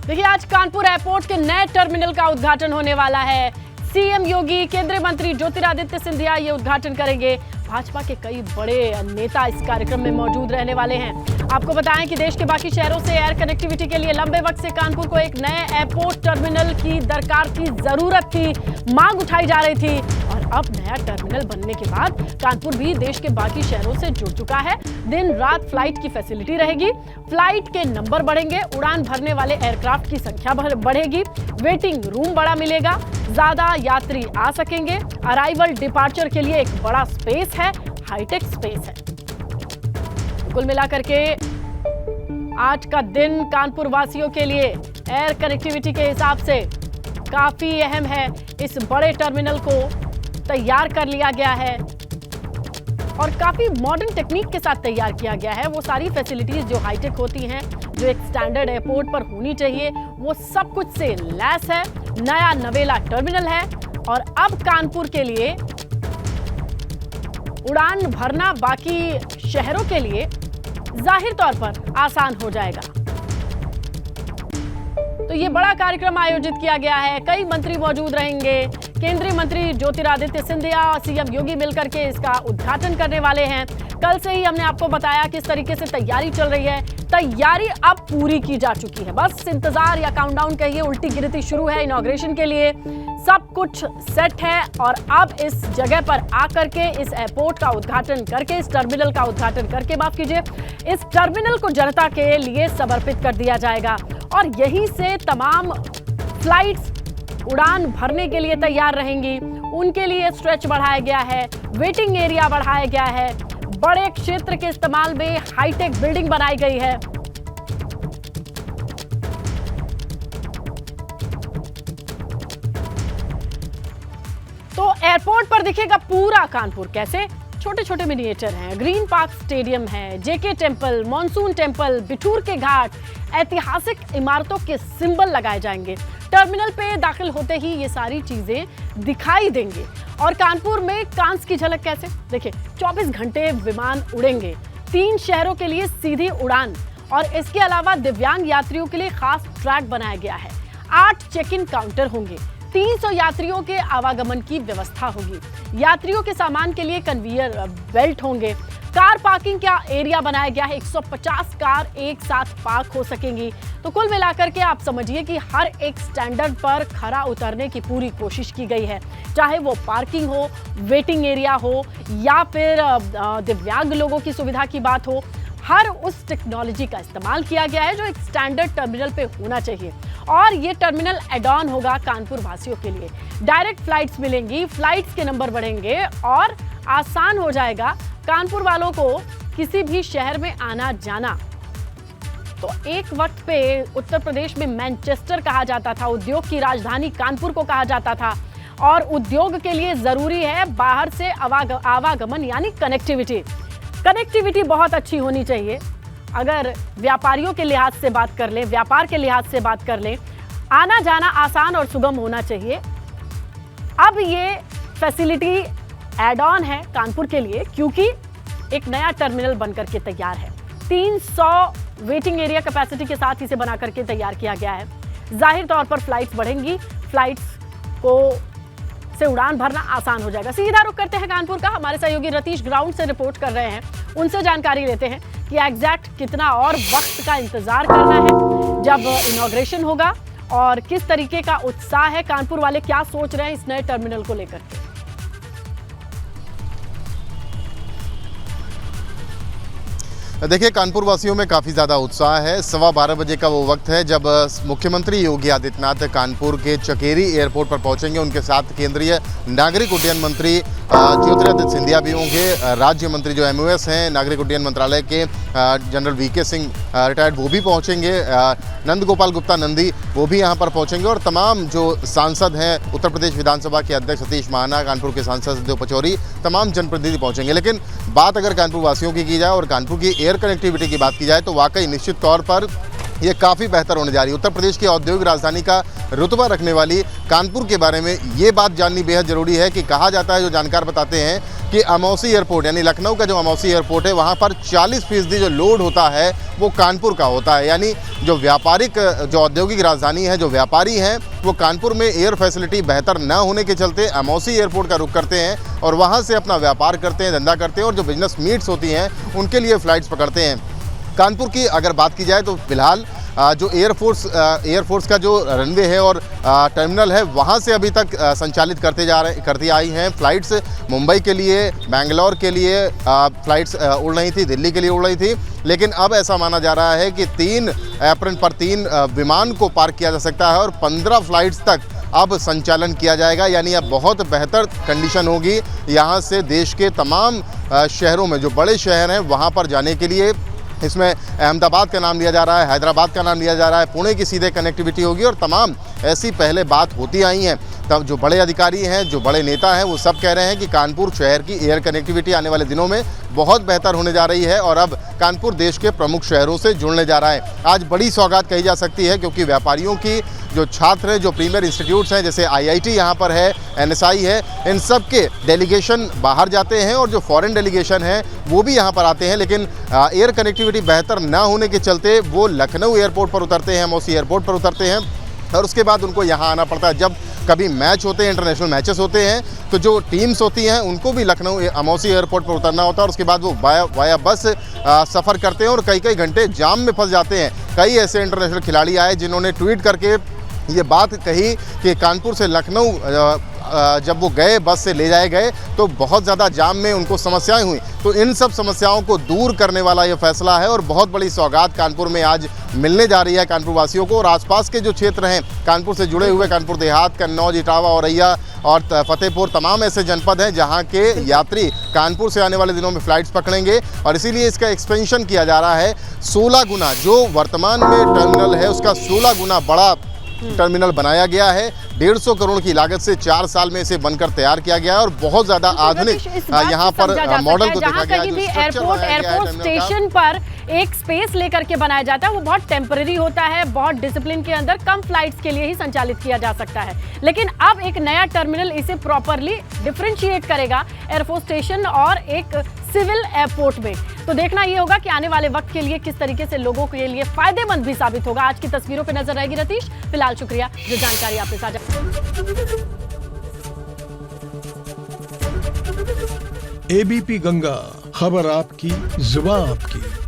देखिए, आज कानपुर एयरपोर्ट के नए टर्मिनल का उद्घाटन होने वाला है। सीएम योगी, केंद्रीय मंत्री ज्योतिरादित्य सिंधिया ये उद्घाटन करेंगे। भाजपा के कई बड़े नेता इस कार्यक्रम में मौजूद रहने वाले हैं। आपको बताएं कि देश के बाकी शहरों से एयर कनेक्टिविटी के लिए लंबे वक्त से कानपुर को एक नए एयरपोर्ट टर्मिनल की दरकार थी, जरूरत थी, मांग उठाई जा रही थी और अब नया टर्मिनल बनने के बाद कानपुर भी देश के बाकी शहरों से जुड़ चुका है। दिन रात फ्लाइट की फैसिलिटी रहेगी, फ्लाइट के नंबर बढ़ेंगे, उड़ान भरने वाले एयरक्राफ्ट की संख्या बढ़ेगी, वेटिंग रूम बड़ा मिलेगा, ज्यादा यात्री आ सकेंगे। अराइवल डिपार्चर के लिए एक बड़ा स्पेस है, हाईटेक स्पेस है। कुल मिलाकर के आज का दिन कानपुर वासियों के लिए एयर कनेक्टिविटी के हिसाब से काफी अहम है। इस बड़े टर्मिनल को तैयार कर लिया गया है और काफी मॉडर्न टेक्निक के साथ तैयार किया गया है। वो सारी फैसिलिटीज जो हाईटेक होती हैं, जो एक स्टैंडर्ड एयरपोर्ट पर होनी चाहिए, वो सब कुछ से लैस है। नया नवेला टर्मिनल है और अब कानपुर के लिए उड़ान भरना बाकी शहरों के लिए जाहिर तौर पर आसान हो जाएगा। तो ये बड़ा कार्यक्रम आयोजित किया गया है, कई मंत्री मौजूद रहेंगे। केंद्रीय मंत्री ज्योतिरादित्य सिंधिया और सीएम योगी मिलकर के इसका उद्घाटन करने वाले हैं। कल से ही हमने आपको बताया किस तरीके से तैयारी चल रही है। तैयारी अब पूरी की जा चुकी है, बस इंतजार या काउंटडाउन कहिए, उल्टी गिनती शुरू है इनॉग्रेशन के लिए। सब कुछ सेट है और अब इस जगह पर आकर के इस एयरपोर्ट का उद्घाटन करके, इस टर्मिनल का उद्घाटन करके, माफ कीजिए, इस टर्मिनल को जनता के लिए समर्पित कर दिया जाएगा और यहीं से तमाम फ्लाइट्स उड़ान भरने के लिए तैयार रहेंगी। उनके लिए स्ट्रेच बढ़ाया गया है, वेटिंग एरिया बढ़ाया गया है, बड़े क्षेत्र के इस्तेमाल में हाईटेक बिल्डिंग बनाई गई है। तो एयरपोर्ट पर दिखेगा पूरा कानपुर। कैसे? छोटे छोटे मिनिएचर हैं, ग्रीन पार्क स्टेडियम है, JK temple, monsoon temple, Bithoor के घाट, ऐतिहासिक इमारतों के सिंबल लगाए जाएंगे। टर्मिनल पे दाखिल होते ही ये सारी चीजें दिखाई देंगी। और कानपुर में कांस की झलक कैसे? देखिए, 24 घंटे विमान उड़ेंगे, 3 शहरों के लिए सीधी उड़ान और इसके अलावा दिव्यांग यात्रियों के लिए खास ट्रैक बनाया गया है। 8 चेक इन काउंटर होंगे, 300 यात्रियों के आवागमन की व्यवस्था होगी। यात्रियों के सामान के लिए कन्वेयर बेल्ट होंगे। कार पार्किंग का एरिया बनाया गया है, 150 कार एक साथ पार्क हो सकेंगी। तो कुल मिलाकर के आप समझिए कि हर एक स्टैंडर्ड पर खरा उतरने की पूरी कोशिश की गई है, चाहे वो पार्किंग हो, वेटिंग एरिया हो या फिर दिव्यांग लोगों की सुविधा की बात हो। हर उस टेक्नोलॉजी का इस्तेमाल किया गया है जो एक स्टैंडर्ड टर्मिनल पे होना चाहिए। और ये टर्मिनल एड ऑन होगा कानपुर वासियों के लिए। डायरेक्ट फ्लाइट्स मिलेंगी, फ्लाइट्स के नंबर बढ़ेंगे और आसान हो जाएगा कानपुर वालों को किसी भी शहर में आना जाना। तो एक वक्त पे उत्तर प्रदेश में मैनचेस्टर कहा जाता था, उद्योग की राजधानी कानपुर को कहा जाता था और उद्योग के लिए जरूरी है बाहर से आवागमन यानी कनेक्टिविटी। कनेक्टिविटी बहुत अच्छी होनी चाहिए। अगर व्यापारियों के लिहाज से बात कर लें, व्यापार के लिहाज से बात कर लें, आना जाना आसान और सुगम होना चाहिए। अब ये फैसिलिटी एड ऑन है कानपुर के लिए क्योंकि एक नया टर्मिनल बनकर के तैयार है। 300 वेटिंग एरिया कैपेसिटी के साथ इसे बना करके तैयार किया गया है। जाहिर तौर पर फ्लाइट्स बढ़ेंगी, फ्लाइट्स को से उड़ान भरना आसान हो जाएगा। सीधा रुख करते हैं कानपुर का। हमारे सहयोगी रतीश ग्राउंड से रिपोर्ट कर रहे हैं, उनसे जानकारी लेते हैं कि एग्जैक्ट कितना और वक्त का इंतजार करना है जब इनॉग्रेशन होगा और किस तरीके का उत्साह है, कानपुर वाले क्या सोच रहे हैं इस नए टर्मिनल को लेकर के। देखिए, कानपुर वासियों में काफ़ी ज़्यादा उत्साह है। 12:15 बजे का वो वक्त है जब मुख्यमंत्री योगी आदित्यनाथ कानपुर के चकेरी एयरपोर्ट पर पहुंचेंगे। उनके साथ केंद्रीय नागरिक उड्डयन मंत्री ज्योतिरादित्य सिंधिया भी होंगे। राज्य मंत्री जो MOS हैं, नागरिक उड्डयन मंत्रालय के जनरल VK सिंह रिटायर्ड, वो भी पहुंचेंगे। नंद गोपाल गुप्ता नंदी वो भी यहाँ पर पहुंचेंगे और तमाम जो सांसद हैं, उत्तर प्रदेश विधानसभा के अध्यक्ष सतीश महाना, कानपुर के सांसद सतदेव पचौरी, तमाम जनप्रतिनिधि पहुंचेंगे। लेकिन बात अगर कानपुर वासियों की जाए और कानपुर की एयर कनेक्टिविटी की बात की जाए तो वाकई निश्चित तौर पर ये काफ़ी बेहतर होने जा रही है। उत्तर प्रदेश की औद्योगिक राजधानी का रुतबा रखने वाली कानपुर के बारे में ये बात जाननी बेहद ज़रूरी है कि कहा जाता है, जो जानकार बताते हैं कि अमौसी एयरपोर्ट यानी लखनऊ का जो अमौसी एयरपोर्ट है वहाँ पर 40% जो लोड होता है वो कानपुर का होता है। यानी जो व्यापारिक जो औद्योगिक राजधानी है, जो व्यापारी हैं वो कानपुर में एयर फैसिलिटी बेहतर न होने के चलते अमौसी एयरपोर्ट का रुख करते हैं और वहाँ से अपना व्यापार करते हैं, धंधा करते हैं और जो बिजनेस मीट्स होती हैं उनके लिए फ़्लाइट्स पकड़ते हैं। कानपुर की अगर बात की जाए तो फिलहाल जो एयरफोर्स का जो रनवे है और टर्मिनल है वहाँ से अभी तक संचालित करती आई हैं फ़्लाइट्स। मुंबई के लिए, बेंगलोर के लिए फ़्लाइट्स उड़ रही थी, दिल्ली के लिए उड़ रही थी, लेकिन अब ऐसा माना जा रहा है कि 3 अप्रैल पर 3 विमान को पार्क किया जा सकता है और 15 फ़्लाइट्स तक अब संचालन किया जाएगा। यानी अब बहुत बेहतर कंडीशन होगी यहाँ से देश के तमाम शहरों में, जो बड़े शहर हैं वहाँ पर जाने के लिए। इसमें अहमदाबाद का नाम लिया जा रहा है, हैदराबाद का नाम लिया जा रहा है, पुणे की सीधे कनेक्टिविटी होगी और तमाम ऐसी पहले बात होती आई हैं। तब जो बड़े अधिकारी हैं, जो बड़े नेता हैं वो सब कह रहे हैं कि कानपुर शहर की एयर कनेक्टिविटी आने वाले दिनों में बहुत बेहतर होने जा रही है और अब कानपुर देश के प्रमुख शहरों से जुड़ने जा रहा है। आज बड़ी सौगात कही जा सकती है क्योंकि व्यापारियों की जो छात्र हैं, जो प्रीमियर इंस्टीट्यूट्स हैं जैसे IIT यहाँ पर है, NSI है, इन सब के डेलीगेशन बाहर जाते हैं और जो फॉरेन डेलीगेशन है वो भी यहाँ पर आते हैं, लेकिन एयर कनेक्टिविटी बेहतर ना होने के चलते वो लखनऊ एयरपोर्ट पर उतरते हैं, मौसी एयरपोर्ट पर उतरते हैं और उसके बाद उनको यहाँ आना पड़ता है। जब कभी मैच होते हैं, इंटरनेशनल मैचेस होते हैं, तो जो टीम्स होती हैं उनको भी लखनऊ अमौसी एयरपोर्ट पर उतरना होता है और उसके बाद वो वाया बस सफ़र करते हैं और कई घंटे जाम में फंस जाते हैं। कई ऐसे इंटरनेशनल खिलाड़ी आए जिन्होंने ट्वीट करके ये बात कही कि कानपुर से लखनऊ जब वो गए, बस से ले जाए गए तो बहुत ज़्यादा जाम में उनको समस्याएं हुई। तो इन सब समस्याओं को दूर करने वाला ये फैसला है और बहुत बड़ी सौगात कानपुर में आज मिलने जा रही है कानपुर वासियों को। और आसपास के जो क्षेत्र हैं कानपुर से जुड़े हुए, कानपुर देहात, कन्नौज, इटावा, औरैया और फतेहपुर, तमाम ऐसे जनपद हैं जहाँ के यात्री कानपुर से आने वाले दिनों में फ़्लाइट्स पकड़ेंगे और इसीलिए इसका एक्सपेंशन किया जा रहा है। 16 गुना जो वर्तमान में टर्मिनल है उसका 16 गुना बड़ा टर्मिनल बनाया गया है। 150 करोड़ की लागत से 4 साल में इसे बनकर तैयार किया गया है और बहुत ज्यादा आधुनिक यहाँ पर मॉडल को देखा गया है। जो एयरपोर्ट स्टेशन पर एक स्पेस लेकर के बनाया जाता है वो बहुत टेम्पररी होता है, बहुत डिसिप्लिन के अंदर कम फ्लाइट्स के लिए ही संचालित किया जा सकता है। लेकिन अब एक नया टर्मिनल इसे प्रॉपरली डिफरेंशिएट करेगा एयरफोर्स स्टेशन और एक सिविल एयरपोर्ट में। तो देखना ये होगा कि आने वाले वक्त के लिए किस तरीके से लोगों के लिए फायदेमंद भी साबित होगा। आज की तस्वीरों पे नजर रहेगी रतीश। फिलहाल शुक्रिया जो जानकारी आपने साझा। ABP गंगा, खबर आपकी, जुबान आपकी।